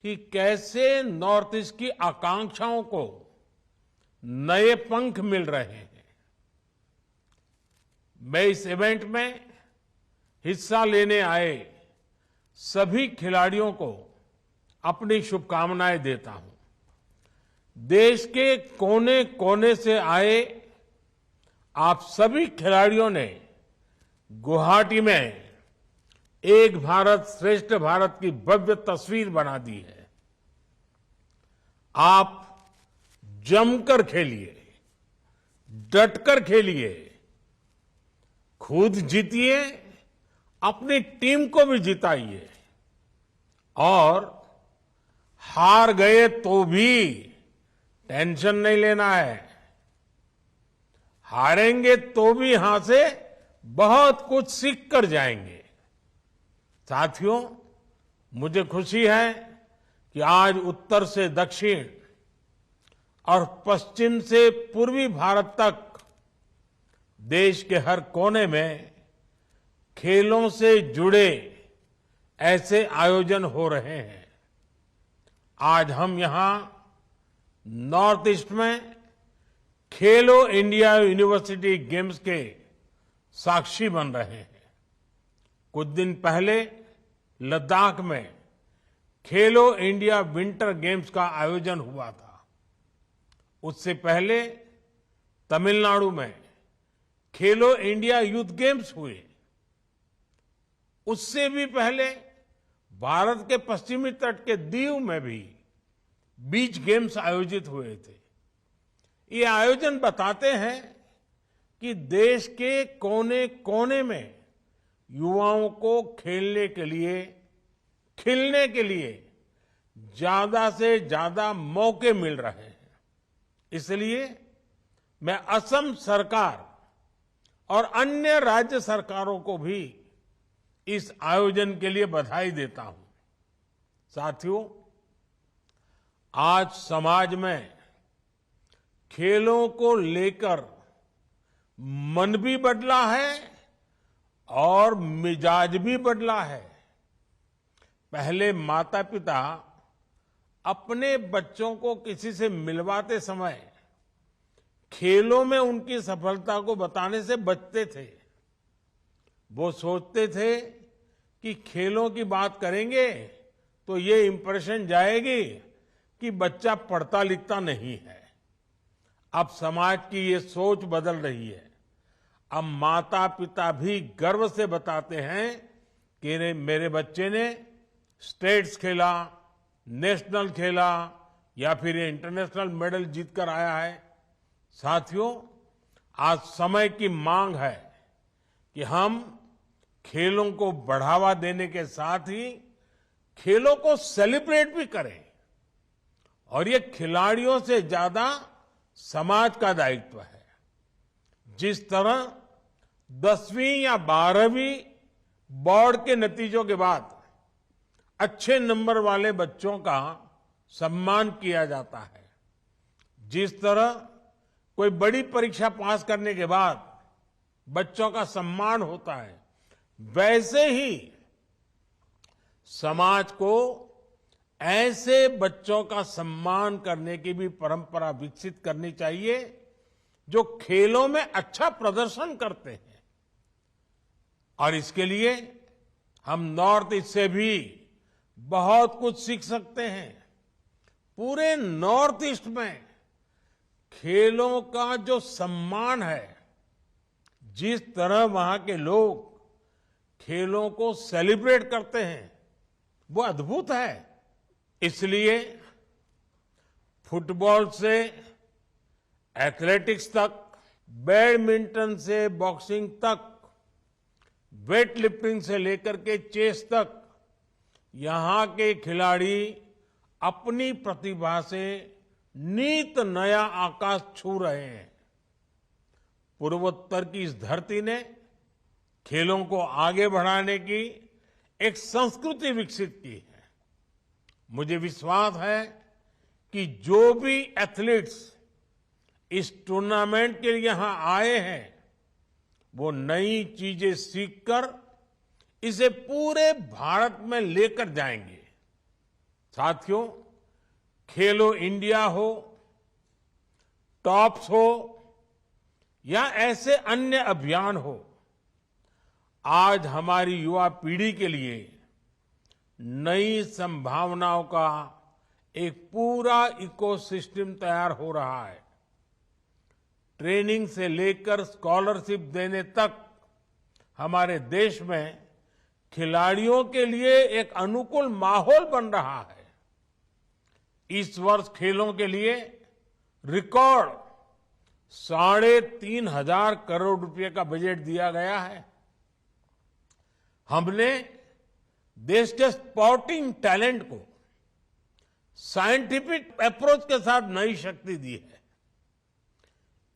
कि कैसे north east की आकांक्षाओं को नए पंख मिल रहे हैं। मैं इस इवेंट में हिस्सा लेने आए सभी खिलाड़ियों को अपनी शुभकामनाएं देता हूं। देश के कोने कोने से आए आप सभी खिलाड़ियों ने गुवाहाटी में एक भारत श्रेष्ठ भारत की भव्य तस्वीर बना दी है। आप जमकर खेलिए, डटकर खेलिए, खुद जीतिए, अपनी टीम को भी जिताइए और हार गए तो भी टेंशन नहीं लेना है। हारेंगे तो भी यहां से बहुत कुछ सीख कर जाएंगे। साथियों, मुझे खुशी है कि आज उत्तर से दक्षिण और पश्चिम से पूर्वी भारत तक देश के हर कोने में खेलों से जुड़े ऐसे आयोजन हो रहे हैं। आज हम यहां नॉर्थ ईस्ट में खेलो इंडिया यूनिवर्सिटी गेम्स के साक्षी बन रहे हैं। कुछ दिन पहले लद्दाख में खेलो इंडिया विंटर गेम्स का आयोजन हुआ था। उससे पहले तमिलनाडु में खेलो इंडिया यूथ गेम्स हुए। उससे भी पहले भारत के पश्चिमी तट के दीव में भी बीच गेम्स आयोजित हुए थे। ये आयोजन बताते हैं कि देश के कोने कोने में युवाओं को खेलने के लिए, खिलने के लिए ज्यादा से ज्यादा मौके मिल रहे हैं। इसलिए मैं असम सरकार और अन्य राज्य सरकारों को भी इस आयोजन के लिए बधाई देता हूं। साथियों, आज समाज में खेलों को लेकर मन भी बदला है और मिजाज भी बदला है। पहले माता पिता अपने बच्चों को किसी से मिलवाते समय खेलों में उनकी सफलता को बताने से बचते थे। वो सोचते थे कि खेलों की बात करेंगे तो ये इंप्रेशन जाएगी कि बच्चा पढ़ता लिखता नहीं है। अब समाज की ये सोच बदल रही है। अब माता पिता भी गर्व से बताते हैं कि मेरे बच्चे ने स्टेट्स खेला, नेशनल खेला या फिर ये इंटरनेशनल मेडल जीत कर आया है। साथियों, आज समय की मांग है कि हम खेलों को बढ़ावा देने के साथ ही खेलों को सेलिब्रेट भी करें और ये खिलाड़ियों से ज्यादा समाज का दायित्व है। जिस तरह 10वीं या 12वीं बोर्ड के नतीजों के बाद अच्छे नंबर वाले बच्चों का सम्मान किया जाता है, जिस तरह कोई बड़ी परीक्षा पास करने के बाद बच्चों का सम्मान होता है, वैसे ही समाज को ऐसे बच्चों का सम्मान करने की भी परंपरा विकसित करनी चाहिए जो खेलों में अच्छा प्रदर्शन करते हैं। और इसके लिए हम नॉर्थ ईस्ट से भी बहुत कुछ सीख सकते हैं। पूरे नॉर्थ ईस्ट में खेलों का जो सम्मान है, जिस तरह वहां के लोग खेलों को सेलिब्रेट करते हैं, वो अद्भुत है। इसलिए फुटबॉल से एथलेटिक्स तक, बैडमिंटन से बॉक्सिंग तक, वेट लिफ्टिंग से लेकर के चेस तक, यहां के खिलाड़ी अपनी प्रतिभा से नित नया आकाश छू रहे हैं। पूर्वोत्तर की इस धरती ने खेलों को आगे बढ़ाने की एक संस्कृति विकसित की है। मुझे विश्वास है कि जो भी एथलीट्स इस टूर्नामेंट के लिए यहां आए हैं, वो नई चीजें सीखकर इसे पूरे भारत में लेकर जाएंगे। साथियों, खेलो इंडिया हो, टॉप्स हो या ऐसे अन्य अभियान हो, आज हमारी युवा पीढ़ी के लिए नई संभावनाओं का एक पूरा इकोसिस्टम तैयार हो रहा है। ट्रेनिंग से लेकर स्कॉलरशिप देने तक हमारे देश में खिलाड़ियों के लिए एक अनुकूल माहौल बन रहा है। इस वर्ष खेलों के लिए रिकॉर्ड 3,500 करोड़ रुपए का बजट दिया गया है। हमने देश के स्पोर्टिंग टैलेंट को साइंटिफिक अप्रोच के साथ नई शक्ति दी है।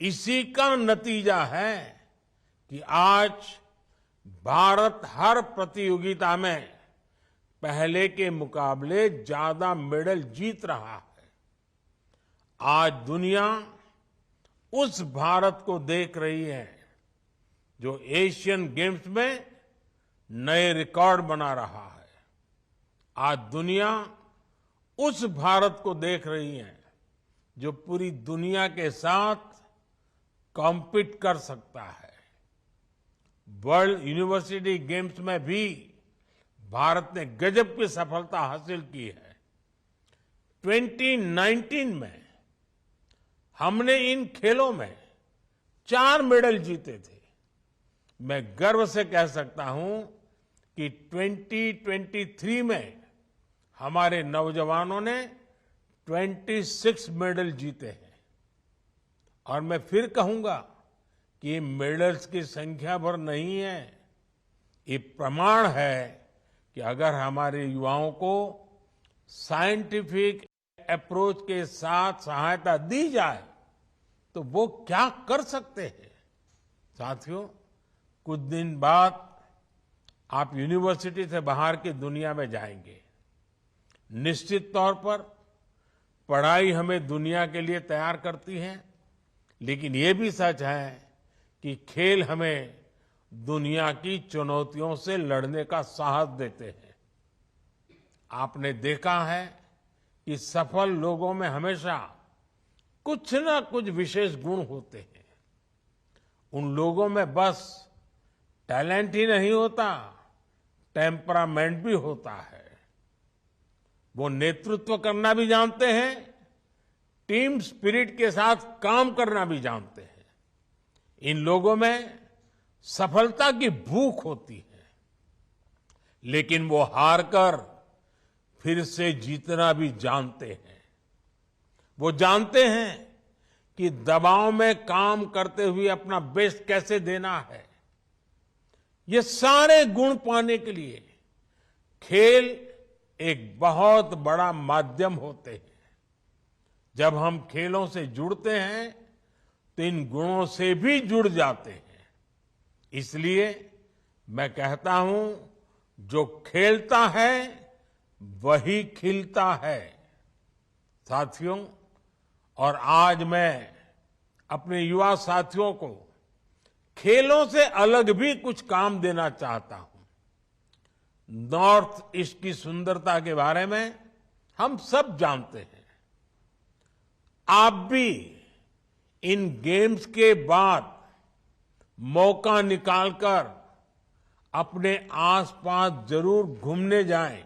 इसी का नतीजा है कि आज भारत हर प्रतियोगिता में पहले के मुकाबले ज्यादा मेडल जीत रहा है। आज दुनिया उस भारत को देख रही है जो एशियन गेम्स में नए रिकॉर्ड बना रहा है। आज दुनिया उस भारत को देख रही है जो पूरी दुनिया के साथ कॉम्पीट कर सकता है। वर्ल्ड यूनिवर्सिटी गेम्स में भी भारत ने गजब की सफलता हासिल की है। 2019 में हमने इन खेलों में 4 मेडल जीते थे। मैं गर्व से कह सकता हूं कि 2023 में हमारे नौजवानों ने 26 मेडल जीते हैं। और मैं फिर कहूंगा कि ये मेडल्स की संख्या भर नहीं है, ये प्रमाण है कि अगर हमारे युवाओं को साइंटिफिक अप्रोच के साथ सहायता दी जाए तो वो क्या कर सकते हैं। साथियों, कुछ दिन बाद आप यूनिवर्सिटी से बाहर की दुनिया में जाएंगे। निश्चित तौर पर पढ़ाई हमें दुनिया के लिए तैयार करती है, लेकिन ये भी सच है कि खेल हमें दुनिया की चुनौतियों से लड़ने का साहस देते हैं। आपने देखा है कि सफल लोगों में हमेशा कुछ ना कुछ विशेष गुण होते हैं। उन लोगों में बस टैलेंट ही नहीं होता, टेम्परामेंट भी होता है। वो नेतृत्व करना भी जानते हैं, टीम स्पिरिट के साथ काम करना भी जानते हैं। इन लोगों में सफलता की भूख होती है, लेकिन वो हारकर फिर से जीतना भी जानते हैं। वो जानते हैं कि दबाव में काम करते हुए अपना बेस्ट कैसे देना है। ये सारे गुण पाने के लिए खेल एक बहुत बड़ा माध्यम होते हैं। जब हम खेलों से जुड़ते हैं तो इन गुणों से भी जुड़ जाते हैं। इसलिए मैं कहता हूं, जो खेलता है वही खिलता है। साथियों, और आज मैं अपने युवा साथियों को खेलों से अलग भी कुछ काम देना चाहता हूं। नॉर्थ ईस्ट की सुंदरता के बारे में हम सब जानते हैं। आप भी इन गेम्स के बाद मौका निकालकर अपने आसपास जरूर घूमने जाएं।